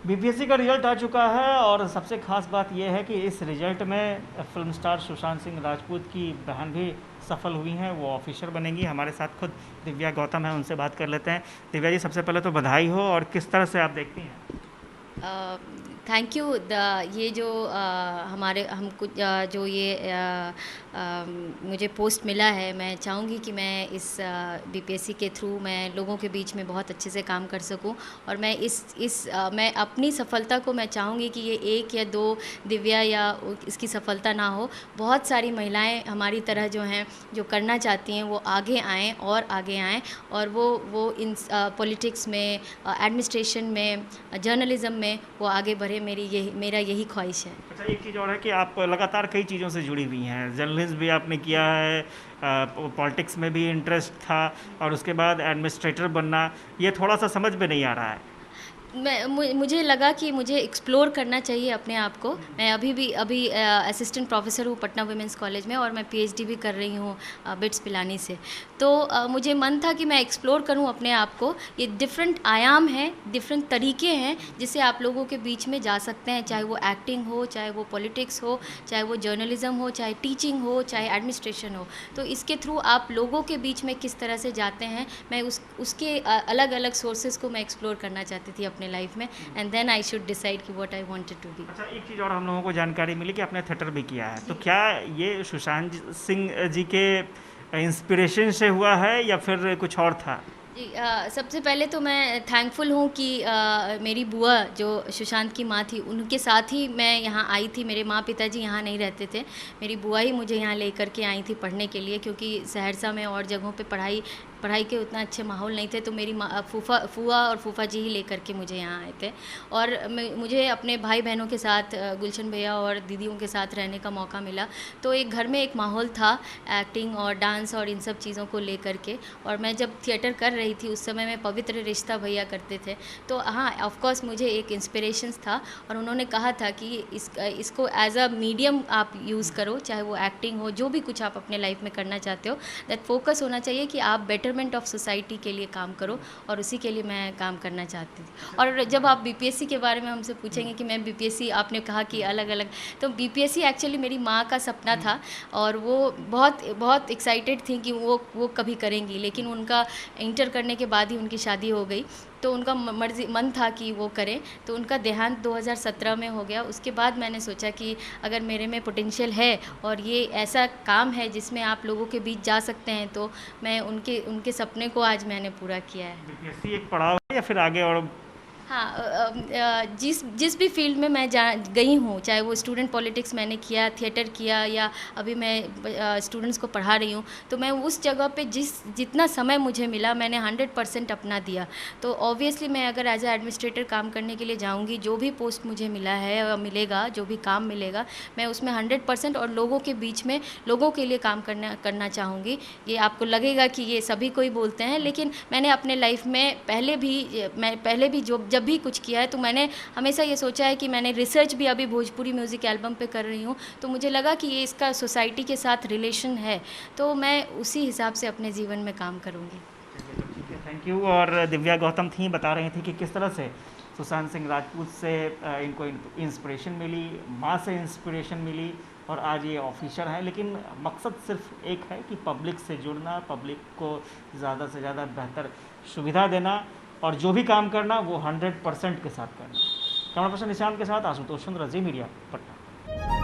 BPSC का result आ चुका है और सबसे खास बात यह है कि इस रिजल्ट में फिल्म स्टार सुशांत सिंह राजपूत की बहन भी सफल हुई हैं, वो ऑफिसर बनेंगी। हमारे साथ खुद दिव्या गौतम है, उनसे बात कर लेते हैं। दिव्या जी, सबसे पहले तो बधाई हो, और किस तरह से आप देखती हैं? Thank you. द ये जो हमारे हमको जो ये मुझे पोस्ट मिला है, मैं चाहूँगी कि मैं इस बीपीएससी के थ्रू मैं लोगों के बीच में बहुत अच्छे से काम कर सकूं। और मैं मैं अपनी सफलता को मैं चाहूँगी कि ये एक या दो दिव्या या इसकी सफलता ना हो, बहुत सारी महिलाएं हमारी तरह जो हैं, जो करना चाहती हैं, वो आगे आएँ और आगे आएँ। और वो इन पॉलिटिक्स में, एडमिनिस्ट्रेशन में, जर्नलिज्म में वो आगे बढ़े। मेरा यही ख्वाहिश है। अच्छा, एक चीज़ और है कि आप लगातार कई चीज़ों से जुड़ी हुई हैं। जर्नलिज्म भी आपने किया है, पॉलिटिक्स में भी इंटरेस्ट था, और उसके बाद एडमिनिस्ट्रेटर बनना, ये थोड़ा सा समझ में नहीं आ रहा है। मुझे लगा कि मुझे एक्सप्लोर करना चाहिए अपने आप को। मैं अभी असिस्टेंट प्रोफेसर हूँ पटना वुमेंस कॉलेज में, और मैं पीएचडी भी कर रही हूँ बिट्स पिलानी से। तो मुझे मन था कि मैं एक्सप्लोर करूँ अपने आप को। ये डिफरेंट आयाम हैं, डिफरेंट तरीके हैं जिससे आप लोगों के बीच में जा सकते हैं, चाहे वो एक्टिंग हो, चाहे वो पॉलिटिक्स हो, चाहे वो जर्नलिज्म हो, चाहे टीचिंग हो, चाहे एडमिनिस्ट्रेशन हो। तो इसके थ्रू आप लोगों के बीच में किस तरह से जाते हैं, मैं उसके अलग अलग सोर्सेज को मैं एक्सप्लोर करना चाहती थी अपने लाइफ में। And then I should decide कि what I wanted to be. अच्छा, एक चीज़ और हम लोगों को जानकारी मिली कि आपने थिएटर भी किया है, तो क्या ये सुशांत सिंह जी के इंस्पिरेशन से हुआ है या फिर कुछ और था? जी, सबसे पहले तो मैं थैंकफुल हूँ कि मेरी बुआ जो सुशांत की माँ थी, उनके साथ ही मैं यहाँ आई थी। मेरे माँ पिताजी यहाँ नहीं रहते थे, मेरी बुआ ही मुझे यहाँ लेकर के आई थी पढ़ने के लिए, क्योंकि सहरसा में और जगहों पे पढ़ाई के उतना अच्छे माहौल नहीं थे। तो मेरी फूफा और फूफा जी ही लेकर के मुझे यहाँ आए थे। और मुझे अपने भाई बहनों के साथ, गुलशन भैया और दीदियों के साथ रहने का मौका मिला। तो एक घर में एक माहौल था एक्टिंग और डांस और इन सब चीज़ों को लेकर के। और मैं जब थिएटर कर रही थी उस समय में पवित्र रिश्ता भैया करते थे। तो हाँ, ऑफ कोर्स मुझे एक इंस्पिरेशंस था, और उन्होंने कहा था कि इसको एज अ मीडियम आप यूज़ करो, चाहे वो एक्टिंग हो, जो भी कुछ आप अपने लाइफ में करना चाहते हो, दैट फोकस होना चाहिए कि आप बेटरमेंट ऑफ सोसाइटी के लिए काम करो। और उसी के लिए मैं काम करना चाहती थी। और जब आप बीपीएससी के बारे में हमसे पूछेंगे कि मैं बीपीएससी, आपने कहा कि अलग अलग, तो बीपीएससी एक्चुअली मेरी माँ का सपना था। और वो बहुत बहुत एक्साइटेड थी कि वो कभी करेंगी, लेकिन उनका इंटर करने के बाद ही उनकी शादी हो गई। तो उनका मन था कि वो करें। तो उनका देहांत 2017 में हो गया। उसके बाद मैंने सोचा कि अगर मेरे में पोटेंशियल है और ये ऐसा काम है जिसमें आप लोगों के बीच जा सकते हैं, तो मैं उनके उनके सपने को आज मैंने पूरा किया है। बीपीएससी एक पड़ाव है या फिर आगे और? हाँ, जिस जिस भी फील्ड में मैं जा गई हूँ, चाहे वो स्टूडेंट पॉलिटिक्स मैंने किया, थिएटर किया, या अभी मैं स्टूडेंट्स को पढ़ा रही हूँ, तो मैं उस जगह पे जितना समय मुझे मिला, मैंने 100% अपना दिया। तो ऑब्वियसली मैं अगर एज ए एडमिनिस्ट्रेटर काम करने के लिए जाऊँगी, जो भी पोस्ट मुझे मिला है, मिलेगा, जो भी काम मिलेगा, मैं उसमें 100% और लोगों के बीच में लोगों के लिए काम करना चाहूँगी। ये आपको लगेगा कि ये सभी कोई बोलते हैं, लेकिन मैंने अपने लाइफ में पहले भी जब भी कुछ किया है, तो मैंने हमेशा ये सोचा है कि मैंने रिसर्च भी अभी भोजपुरी म्यूज़िक एल्बम पे कर रही हूँ, तो मुझे लगा कि ये इसका सोसाइटी के साथ रिलेशन है, तो मैं उसी हिसाब से अपने जीवन में काम करूँगी। ठीक है, थैंक यू। और दिव्या गौतम थी, बता रही थी कि किस तरह से सुशांत सिंह राजपूत से इनको इंस्पिरेशन मिली, माँ से इंस्पिरेशन मिली, और आज ये ऑफिसर हैं। लेकिन मकसद सिर्फ एक है कि पब्लिक से जुड़ना, पब्लिक को ज़्यादा से ज़्यादा बेहतर सुविधा देना, और जो भी काम करना वो 100% के साथ करना। कैमरा पर्सन निशांत के साथ आशुतोष चंद्र, जी मीडिया, पटना।